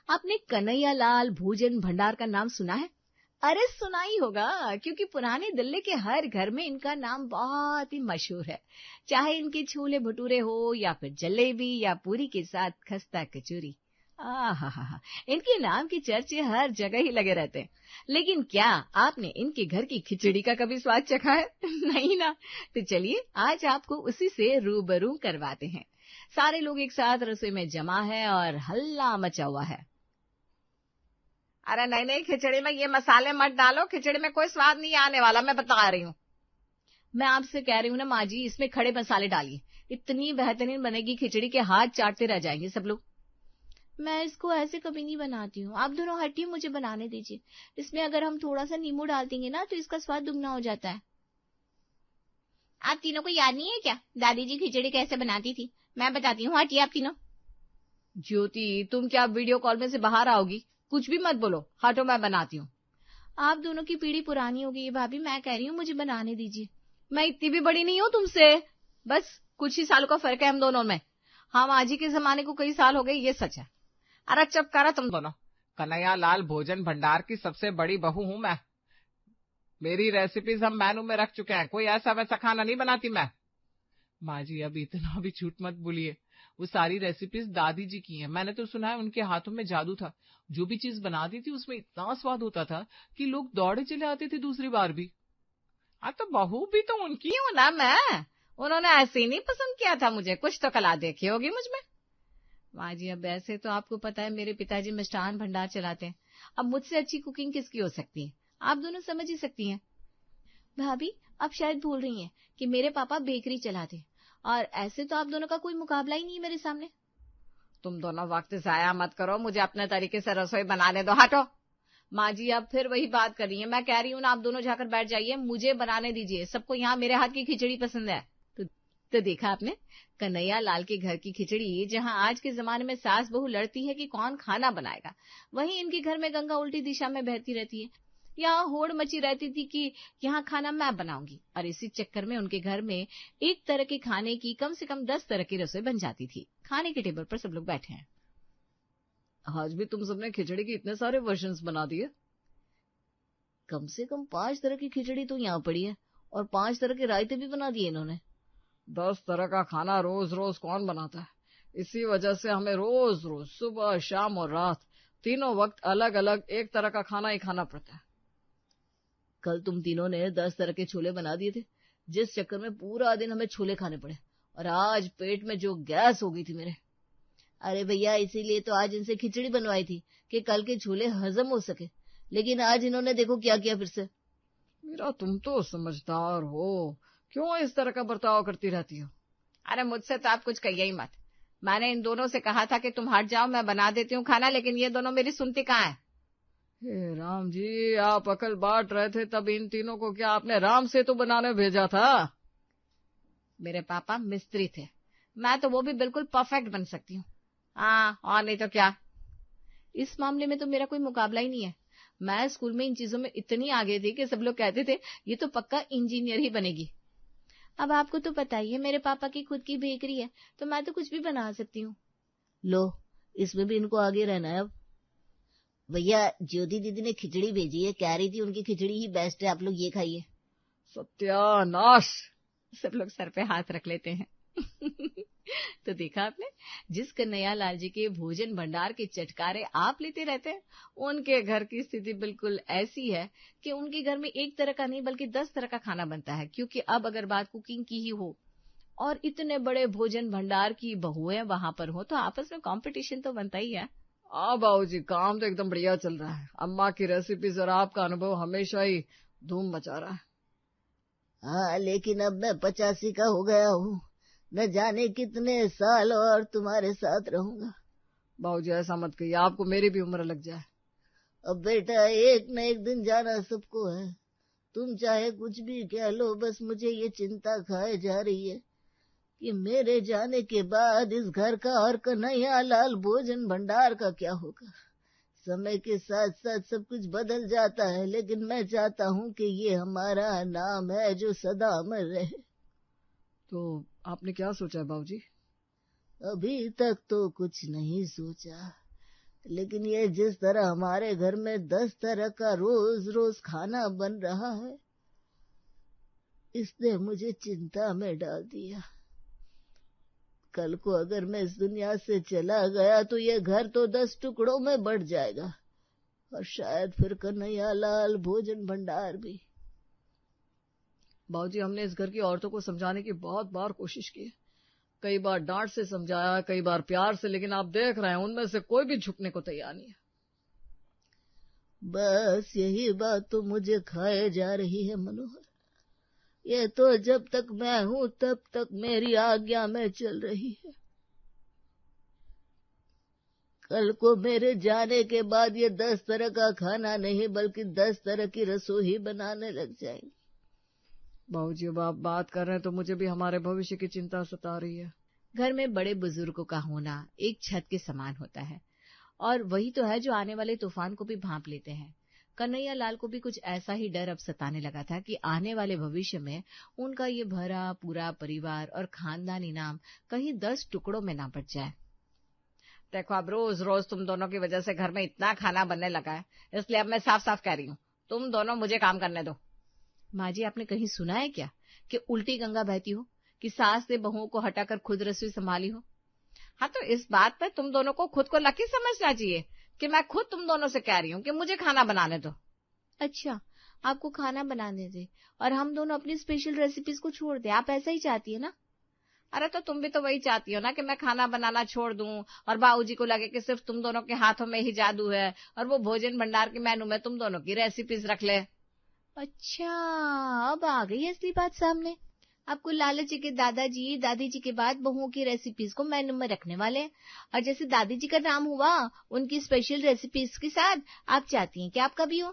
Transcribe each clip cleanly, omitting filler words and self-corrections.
आपने कन्हैया लाल भोजन भंडार का नाम सुना है? अरे सुना ही होगा, क्योंकि पुराने दिल्ली के हर घर में इनका नाम बहुत ही मशहूर है। चाहे इनके छोले भटूरे हो या फिर जलेबी या पूरी के साथ खस्ता कचौरी, आहा, इनके नाम की चर्चे हर जगह ही लगे रहते हैं। लेकिन क्या आपने इनके घर की खिचड़ी का कभी स्वाद चखा है? नहीं ना। तो चलिए आज आपको उसी से रूबरू करवाते हैं। सारे लोग एक साथ रसोई में जमा है और हल्ला मचा हुआ है। अरे नहीं नहीं, खिचड़ी में ये मसाले मत डालो, खिचड़ी में कोई स्वाद नहीं आने वाला, मैं बता रही हूँ। मैं आपसे कह रही हूँ ना माँ जी, इसमें खड़े मसाले डालिए, इतनी बेहतरीन बनेगी खिचड़ी के हाथ चाटते रह जाएंगे सब लोग। मैं इसको ऐसे कभी नहीं बनाती हूँ, आप दोनों हटिए, मुझे बनाने दीजिए। इसमें अगर हम थोड़ा सा नींबू डाल देंगे ना तो इसका स्वाद दुगना हो जाता है। आप तीनों को याद नहीं है क्या दादी जी खिचड़ी कैसे बनाती थी? मैं बताती हूँ, हटिए आप तीनों। ज्योति, तुम क्या वीडियो कॉल में से बाहर आओगी? कुछ भी मत बोलो, हटो, मैं बनाती हूँ। आप दोनों की पीढ़ी पुरानी हो गई है भाभी, मैं कह रही हूँ मुझे बनाने दीजिए। मैं इतनी भी बड़ी नहीं हूँ तुमसे, बस कुछ ही सालों का फर्क है हम दोनों में। हम आज ही के जमाने को कई साल हो गए, ये सच है। अरे चुप करा तुम दोनों। कन्हैया लाल भोजन भंडार की सबसे बड़ी बहू हूँ मैं। मेरी रेसिपीज हम मेनू में रख चुके हैं, कोई ऐसा वैसा खाना नहीं बनाती मैं। माँ जी अब इतना भी झूठ मत बोलिए, वो सारी रेसिपीज दादी जी की हैं। मैंने तो सुना है उनके हाथों में जादू था, जो भी चीज बनाती थी उसमें इतना स्वाद होता था कि लोग दौड़े चले आते थे दूसरी बार भी। हाँ तो बहू भी तो उनकी हूँ ना मैं, उन्होंने ऐसे ही नहीं पसंद किया था मुझे, कुछ तो कला देखी होगी मुझमें। माँ जी अब ऐसे तो आपको पता है मेरे पिताजी मिष्ठान भंडार चलाते हैं, अब मुझसे अच्छी कुकिंग किसकी हो सकती है, आप दोनों समझ ही सकती हैं। भाभी आप शायद भूल रही हैं कि मेरे पापा बेकरी चलाते हैं, और ऐसे तो आप दोनों का कोई मुकाबला ही नहीं है मेरे सामने। तुम दोनों वक्त जाया मत करो, मुझे अपने तरीके से रसोई बनाने दो, हटो। माँ जी अब फिर वही बात कर रही है, मैं कह रही हूँ ना आप दोनों जाकर बैठ जाइए, मुझे बनाने दीजिए, सबको यहाँ मेरे हाथ की खिचड़ी पसंद है। तो देखा आपने कन्हैया लाल के घर की खिचड़ी, जहाँ आज के जमाने में सास बहू लड़ती है कि कौन खाना बनाएगा, वहीं इनके घर में गंगा उल्टी दिशा में बहती रहती है। यहाँ होड़ मची रहती थी कि यहाँ खाना मैं बनाऊंगी, और इसी चक्कर में उनके घर में एक तरह के खाने की कम से कम 10 तरह की रसोई बन जाती थी। खाने के टेबल पर सब लोग बैठे हैं। आज भी तुम सबने खिचड़ी के इतने सारे वर्जन्स बना दिए? कम से कम 5 तरह की खिचड़ी तो यहाँ पड़ी है, और 5 तरह के रायते भी बना दिए इन्होंने। 10 तरह का खाना रोज रोज कौन बनाता है? इसी वजह से हमें रोज रोज सुबह शाम और रात तीनों वक्त अलग अलग एक तरह का खाना ही खाना पड़ता है। कल तुम तीनों ने 10 तरह के छोले बना दिए थे, जिस चक्कर में पूरा दिन हमें छोले खाने पड़े, और आज पेट में जो गैस हो गई थी मेरे। अरे भैया इसीलिए तो आज इनसे खिचड़ी बनवाई थी कि कल के छोले हजम हो सके, लेकिन आज इन्होंने देखो क्या किया फिर से। मेरा तुम तो समझदार हो, क्यों इस तरह का बर्ताव करती रहती हो? अरे मुझसे तो आप कुछ कहिए ही मत, मैंने इन दोनों से कहा था कि तुम हट जाओ, मैं बना देती हूँ खाना, लेकिन ये दोनों मेरी सुनती कहाँ है। हे राम जी, आप अकल बांट रहे थे तब इन तीनों को क्या आपने राम सेतु बनाने भेजा था? मेरे पापा मिस्त्री थे, मैं तो वो भी बिल्कुल परफेक्ट बन सकती हूँ। हाँ और नहीं तो क्या। इस मामले में तो मेरा कोई मुकाबला ही नहीं है। मैं स्कूल में इन चीजों में इतनी आगे थी कि सब लोग कहते थे ये तो पक्का इंजीनियर ही बनेगी। अब आपको तो पता ही है मेरे पापा की खुद की बेकरी है, तो मैं तो कुछ भी बना सकती हूँ। लो इसमें भी इनको आगे रहना है अब। भैया ज्योति दीदी ने खिचड़ी भेजी है, कह रही थी उनकी खिचड़ी ही बेस्ट है, आप लोग ये खाइए। सत्यानाश, सब लोग सर पे हाथ रख लेते हैं। तो देखा आपने, जिस कन्हैया लाल जी के भोजन भंडार के चटकारे आप लेते रहते हैं, उनके घर की स्थिति बिल्कुल ऐसी है कि उनके घर में एक तरह का नहीं बल्कि 10 तरह का खाना बनता है। क्योंकि अब अगर बात कुकिंग की ही हो और इतने बड़े भोजन भंडार की बहुएं वहां पर हो, तो आपस में कंपटीशन तो बनता ही है। बाबूजी काम तो एकदम बढ़िया चल रहा है, अम्मा की रेसिपीज और आपका अनुभव हमेशा ही धूम मचा रहा है। हाँ लेकिन अब मैं 85 का हो गया हूँ, न जाने कितने साल और तुम्हारे साथ रहूंगा। बाबूजी ऐसा मत कहिए, आपको मेरी भी उम्र लग जाए। अब बेटा एक न एक दिन जाना सबको है, तुम चाहे कुछ भी कह लो, बस मुझे ये चिंता खाए जा रही है कि मेरे जाने के बाद इस घर का और कन्हैया लाल भोजन भंडार का क्या होगा। समय के साथ साथ सब कुछ बदल जाता है, लेकिन मैं चाहता हूँ कि ये हमारा नाम है जो सदा अमर रहे। तो आपने क्या सोचा है बाबूजी? अभी तक तो कुछ नहीं सोचा, लेकिन ये जिस तरह हमारे घर में 10 तरह का रोज रोज खाना बन रहा है, इसने मुझे चिंता में डाल दिया। कल को अगर मैं इस दुनिया से चला गया तो ये घर तो 10 टुकड़ों में बढ़ जाएगा, और शायद फिर कन्हैयालाल भोजन भंडार भी। बाबूजी, हमने इस घर की औरतों को समझाने की बहुत बार कोशिश की है, कई बार डांट से समझाया, कई बार प्यार से, लेकिन आप देख रहे हैं उनमें से कोई भी झुकने को तैयार नहीं है। बस यही बात तो मुझे खाए जा रही है मनोहर। ये तो जब तक मैं हूं तब तक मेरी आज्ञा में चल रही है। कल को मेरे जाने के बाद ये 10 तरह का खाना नहीं बल्कि 10 तरह की रसोई बनाने लग जाएंगे। बाबूजी, अब आप बात कर रहे हैं तो मुझे भी हमारे भविष्य की चिंता सता रही है। घर में बड़े बुजुर्गों का होना एक छत के समान होता है, और वही तो है जो आने वाले तूफान को भी भांप लेते हैं। कन्हैयालाल को भी कुछ ऐसा ही डर अब सताने लगा था कि आने वाले भविष्य में उनका ये भरा पूरा परिवार और खानदानी नाम कहीं 10 टुकड़ों में ना बट जाए। देखो, अब रोज रोज तुम दोनों की वजह से घर में इतना खाना बनने लगा है, इसलिए अब मैं साफ साफ कह रही हूँ, तुम दोनों मुझे काम करने दो। माँ जी, आपने कहीं सुना है क्या कि उल्टी गंगा बहती हो, कि सास ने बहुओं को हटाकर खुद रसोई संभाली हो? हाँ, तो इस बात पे तुम दोनों को खुद को लकी समझना चाहिए कि मैं खुद तुम दोनों से कह रही हूँ कि मुझे खाना बनाने दो। अच्छा, आपको खाना बनाने दे और हम दोनों अपनी स्पेशल रेसिपीज को छोड़ दे, आप ऐसा ही चाहती है ना? अरे तो तुम भी तो वही चाहती हो ना कि मैं खाना बनाना छोड़ दूं और बाबूजी को लगे कि सिर्फ तुम दोनों के हाथों में ही जादू है और वो भोजन भंडार के मेनू में तुम दोनों की रेसिपीज रख ले। अच्छा, अब आ गई असली बात सामने। आपको लालच है कि दादाजी दादी जी के बाद बहुओं की रेसिपीज को मेनू में रखने वाले हैं, और जैसे दादी जी का नाम हुआ उनकी स्पेशल रेसिपीज के साथ आप चाहती हैं कि आपका भी हो।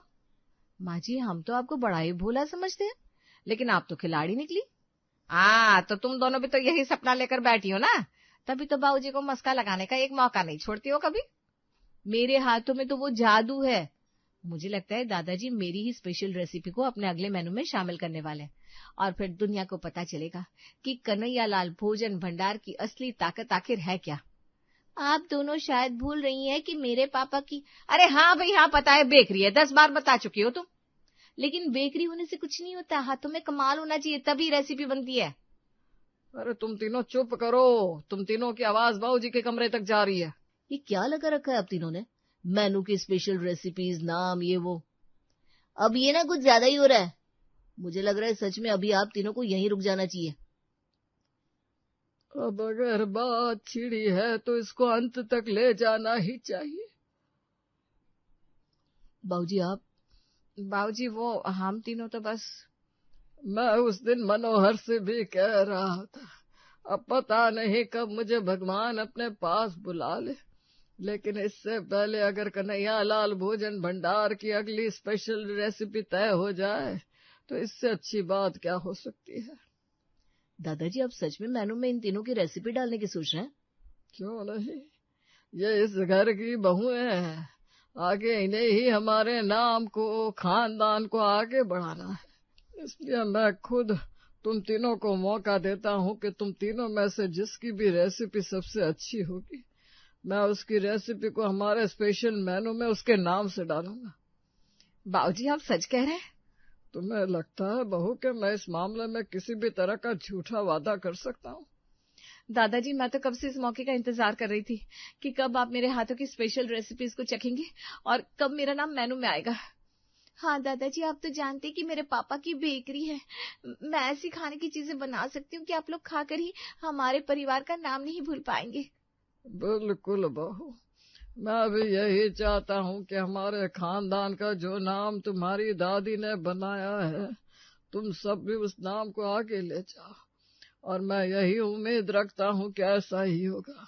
माँ जी, हम तो आपको बड़ा ही भोला समझते हैं, लेकिन आप तो खिलाड़ी निकली। हाँ, तो तुम दोनों भी तो यही सपना लेकर बैठी हो ना, तभी तो बाबूजी को मस्का लगाने का एक मौका नहीं छोड़ती हो कभी। मेरे हाथों में तो वो जादू है। मुझे लगता है दादाजी मेरी ही स्पेशल रेसिपी को अपने अगले मेनू में शामिल करने वाले हैं, और फिर दुनिया को पता चलेगा कि कन्हैयालाल भोजन भंडार की असली ताकत आखिर है क्या। आप दोनों शायद भूल रही हैं कि मेरे पापा की... अरे हाँ भाई हाँ, पता है, बेकरी है, 10 बार बता चुकी हो तुम। लेकिन बेकरी होने से कुछ नहीं होता, हाथों में कमाल होना चाहिए, तभी रेसिपी बनती है। अरे तुम तीनों चुप करो, तुम तीनों की आवाज बाबूजी के कमरे तक जा रही है। ये क्या लगा रखा है आप तीनों ने? मेनू की स्पेशल रेसिपीज, नाम, ये वो। अब ये ना कुछ ज्यादा ही हो रहा है। मुझे लग रहा है सच में अभी आप तीनों को यहीं रुक जाना चाहिए। अब अगर बात छिड़ी है तो इसको अंत तक ले जाना ही चाहिए। बाबूजी आप... बाबूजी, वो हम तीनों तो बस... मैं उस दिन मनोहर से भी कह रहा था, अब पता नहीं कब मुझे भगवान अपने पास बुला ले, लेकिन इससे पहले अगर कन्हैयालाल भोजन भंडार की अगली स्पेशल रेसिपी तय हो जाए तो इससे अच्छी बात क्या हो सकती है। दादाजी, आप सच में मेनू में इन तीनों की रेसिपी डालने की सोच रहे हैं? क्यों नहीं, ये इस घर की बहुएं हैं, आगे इन्हें ही हमारे नाम को, खानदान को आगे बढ़ाना है। इसलिए मैं खुद तुम तीनों को मौका देता हूँ कि तुम तीनों में से जिसकी भी रेसिपी सबसे अच्छी होगी, मैं उसकी रेसिपी को हमारे स्पेशल मेनू में उसके नाम से डालूंगा। बाबूजी, आप सच कह रहे हैं? तुम्हें लगता है बहू कि मैं इस मामले में किसी भी तरह का झूठा वादा कर सकता हूँ? दादाजी, मैं तो कब से इस मौके का इंतजार कर रही थी कि कब आप मेरे हाथों की स्पेशल रेसिपीज को चखेंगे और कब मेरा नाम मेनू में आएगा। हाँ दादाजी, आप तो जानते कि मेरे पापा की बेकरी है। मैं ऐसी खाने की चीजें बना सकती हूँ कि आप लोग खाकर ही हमारे परिवार का नाम नहीं भूल पाएंगे। बिल्कुल बहू, मैं भी यही चाहता हूँ कि हमारे खानदान का जो नाम तुम्हारी दादी ने बनाया है, तुम सब भी उस नाम को आगे ले जाओ, और मैं यही उम्मीद रखता हूँ कि ऐसा ही होगा।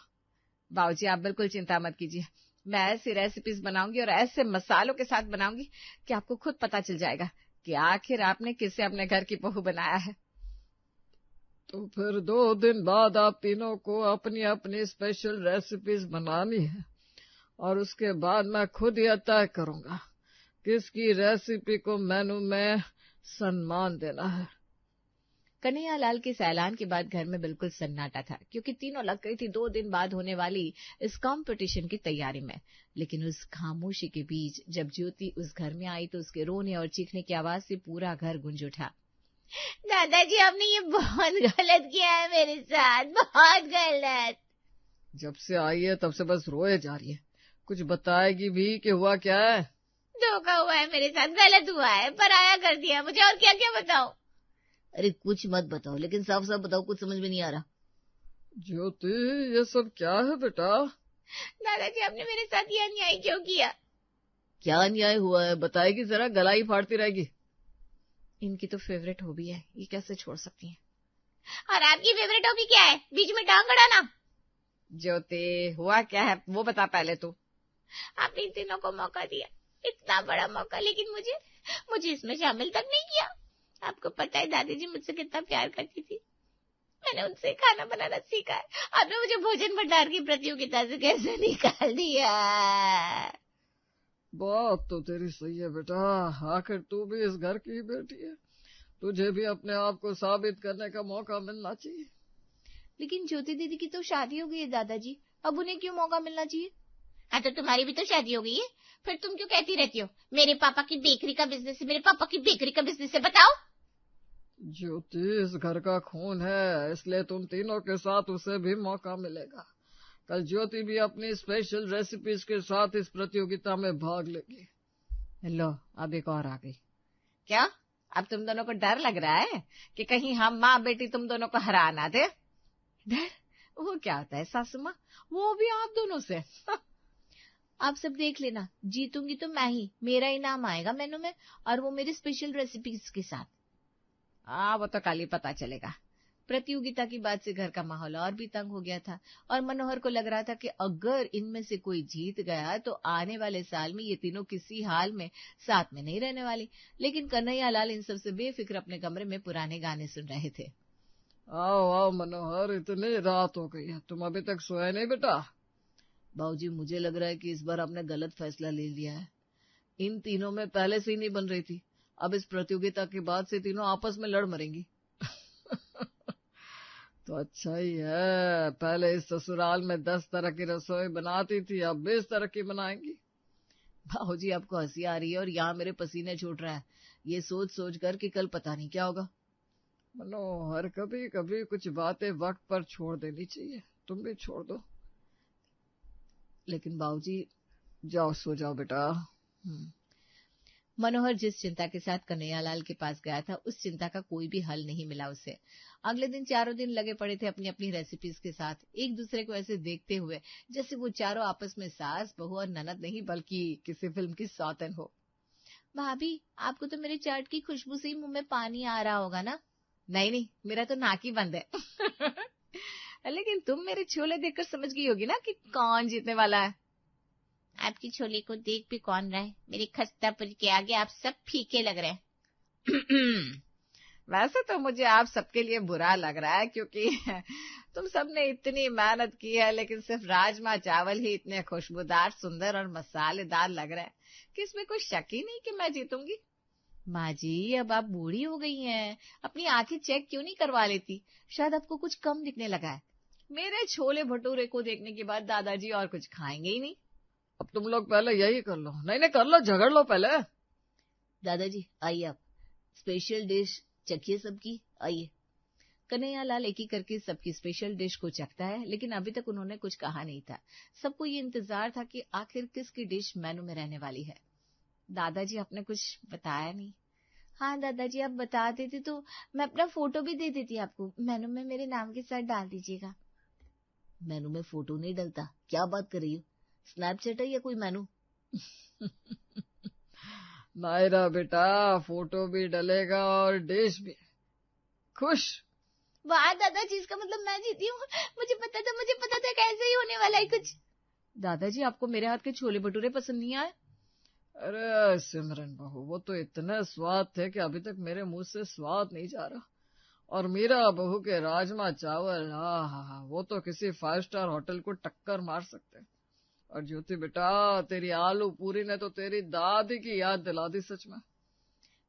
बाबूजी, आप बिल्कुल चिंता मत कीजिए, मैं ऐसी रेसिपीज बनाऊंगी और ऐसे मसालों के साथ बनाऊंगी कि आपको खुद पता चल जाएगा कि आखिर आपने किसे अपने घर की बहू बनाया है। तो फिर 2 दिन बाद आप तीनों को अपनी अपनी स्पेशल रेसिपीज बनानी है, और उसके बाद मैं खुद यह तय करूंगा किसकी रेसिपी को मेनू में सम्मान देना है। कन्हैयालाल के इस ऐलान के बाद घर में बिल्कुल सन्नाटा था, क्योंकि तीनों लग गई थी 2 दिन बाद होने वाली इस कंपटीशन की तैयारी में। लेकिन उस खामोशी के बीच जब ज्योति उस घर में आई तो उसके रोने और चीखने की आवाज से पूरा घर गूंज उठा। दादाजी, आपने ये बहुत गलत किया है मेरे साथ, बहुत गलत। जब से आई है तब से बस रोए जा रही है, कुछ बताएगी भी कि हुआ क्या है? धोखा हुआ है मेरे साथ, गलत हुआ है, पराया कर दिया मुझे, और क्या क्या बताओ? अरे कुछ मत बताओ, लेकिन साफ साफ बताओ, कुछ समझ में नहीं आ रहा। ज्योति, ये सब क्या है बेटा? दादाजी, आपने मेरे साथ ये अन्याय क्यों किया? क्या अन्याय हुआ है बताएगी जरा, गला ही फाड़ती रहेगी। इनकी तो फेवरेट हॉबी है, ये कैसे छोड़ सकती है? और आपकी फेवरेट हॉबी क्या है? बीच में टांग अड़ाना। ज्योति, हुआ क्या है वो बता पहले तू। आपने इन तीनों को मौका दिया, इतना बड़ा मौका, लेकिन मुझे इसमें शामिल तक नहीं किया। आपको पता है दादी जी मुझसे कितना प्यार करती थी, मैंने उनसे खाना बनाना सीखा है, आपने मुझे भोजन भंडार की प्रतियोगिता से कैसे निकाल दिया? बात तो तेरी सही है बेटा, आखिर तू भी इस घर की बेटी है, तुझे भी अपने आप को साबित करने का मौका मिलना चाहिए। लेकिन ज्योति दीदी की तो शादी हो गई है दादाजी, अब उन्हें क्यों मौका मिलना चाहिए? हाँ, तो तुम्हारी भी तो शादी हो गई है, फिर तुम क्यों कहती रहती हो मेरे पापा की बेकरी का बिजनेस है, मेरे पापा की बेकरी का बिजनेस है? बताओ। ज्योति इस घर का खून है, इसलिए तुम तीनों के साथ उसे भी मौका मिलेगा। कल ज्योति भी अपनी स्पेशल रेसिपीज के साथ इस प्रतियोगिता में भाग लेगी। लो, अब एक और आ गई। क्या अब तुम दोनों को डर लग रहा है कि कहीं हम माँ बेटी तुम दोनों को हरा ना दे? डर? वो क्या होता है सासू माँ, वो भी आप दोनों से? आप सब देख लेना, जीतूंगी तो मैं ही, मेरा इनाम आएगा मेनू में, और वो मेरी स्पेशल रेसिपीज के साथ। वो तो कल ही पता चलेगा। प्रतियोगिता की बात से घर का माहौल और भी तंग हो गया था, और मनोहर को लग रहा था कि अगर इनमें से कोई जीत गया तो आने वाले साल में ये तीनों किसी हाल में साथ में नहीं रहने वाली। लेकिन कन्हैयालाल इन सबसे बेफिक्र अपने कमरे में पुराने गाने सुन रहे थे। आओ आओ मनोहर, इतनी रात हो गई है, तुम अभी तक सोए नहीं बेटा? बाबूजी, मुझे लग रहा है कि इस बार आपने गलत फैसला ले लिया है। इन तीनों में पहले से ही नहीं बन रही थी, अब इस प्रतियोगिता के बाद से तीनों आपस में लड़ मरेंगी। तो अच्छा ही है, पहले इस ससुराल में 10 तरह की रसोई बनाती थी, अब 20 तरह की बनाएंगी। बाबूजी, आपको हंसी आ रही है और यहाँ मेरे पसीने छूट रहा है, ये सोच सोच कर कि कल पता नहीं क्या होगा। मनोहर, कभी कभी कुछ बातें वक्त पर छोड़ देनी चाहिए, तुम भी छोड़ दो। लेकिन बाबूजी, जाओ सो जाओ बेटा। मनोहर जिस चिंता के साथ कन्हैयालाल के पास गया था, उस चिंता का कोई भी हल नहीं मिला उसे। अगले दिन चारों दिन लगे पड़े थे अपनी अपनी रेसिपीज के साथ, एक दूसरे को ऐसे देखते हुए जैसे वो चारों आपस में सास बहू और ननद नहीं बल्कि किसी फिल्म की सौतन हो। भाभी, आपको तो मेरे चाट की खुशबू से ही मुंह में पानी आ रहा होगा ना? नहीं, मेरा तो नाक ही बंद है। लेकिन तुम मेरे छोले देखकर समझ गई होगी ना कि कौन जीतने वाला है। आपकी छोले को देख भी कौन रहा है, मेरी खस्तापुर के आगे आप सब फीके लग रहे हैं। वैसे तो मुझे आप सबके लिए बुरा लग रहा है, क्योंकि तुम सबने इतनी मेहनत की है, लेकिन सिर्फ राजमा चावल ही इतने खुशबूदार, सुंदर और मसालेदार लग रहे हैं कि इसमें कोई शक ही नहीं कि मैं जीतूंगी। माँ जी, अब आप बूढ़ी हो गई हैं, अपनी आंखें चेक क्यों नहीं करवा लेती? शायद आपको कुछ कम दिखने लगा है। मेरे छोले भटूरे को देखने के बाद दादाजी और कुछ खाएंगे ही नहीं। अब तुम लोग पहले यही कर लो। नहीं कर लो, झगड़ लो पहले। दादाजी आइए, आप स्पेशल डिश चखिए सबकी, आइए। कन्हैयालाल एक ही करके सबकी स्पेशल डिश को चखता है, लेकिन अभी तक उन्होंने कुछ कहा नहीं था। सबको ये इंतजार था कि आखिर किसकी डिश मेनू में रहने वाली है। दादाजी, आपने कुछ बताया नहीं। हाँ दादाजी, आप बता देते तो मैं अपना फोटो भी दे देती आपको, मेनू में मेरे नाम के साथ डाल दीजिएगा। मेनू में फोटो नहीं डलता, क्या बात कर रही हो? स्नैपचैट है या कोई मेनू? नायरा बेटा, फोटो भी डलेगा और डिश भी। खुश? वाह दादाजी, इसका मतलब मैं जीती हूँ। मुझे पता था कैसे ही होने वाला है कुछ। दादाजी, आपको मेरे हाथ के छोले भटूरे पसंद नहीं आए? अरे सिमरन बहू, वो तो इतने स्वाद थे कि अभी तक मेरे मुंह से स्वाद नहीं जा रहा। और मीरा बहू के राजमा चावल, हाँ, वो तो किसी 5 स्टार होटल को टक्कर मार सकते। और ज्योति बेटा, तेरी आलू पूरी ने तो तेरी दादी की याद दिला दी सच में।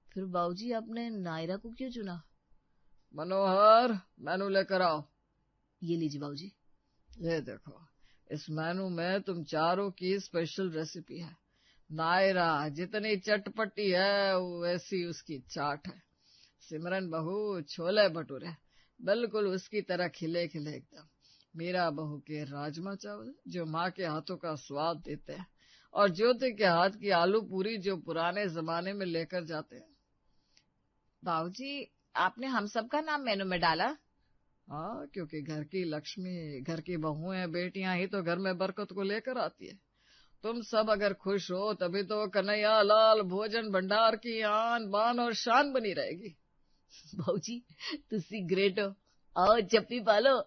फिर बाबूजी, आपने नायरा को क्यों चुना? मनोहर, मेनू लेकर आओ। ये लीजिए बाबूजी। ये देखो, इस मेनू में तुम चारों की स्पेशल रेसिपी है। नायरा जितनी चटपटी है वैसी उसकी चाट है। सिमरन बहू छोले भटूरे बिल्कुल उसकी तरह खिले खिले एकदम। मीरा बहू के राजमा चावल जो माँ के हाथों का स्वाद देते हैं, और ज्योति के हाथ की आलू पूरी जो पुराने जमाने में लेकर जाते हैं। बाबूजी, आपने हम सब का नाम मेनू में डाला? हाँ, क्योंकि घर की लक्ष्मी, घर की बहुएं, बेटियां ही तो घर में बरकत को लेकर आती है। तुम सब अगर खुश हो तभी तो कन्हैया लाल भोजन भंडार की आन बान और शान बनी रहेगी। बाबूजी तुसी ग्रेट हो, आओ चप्पी पालो।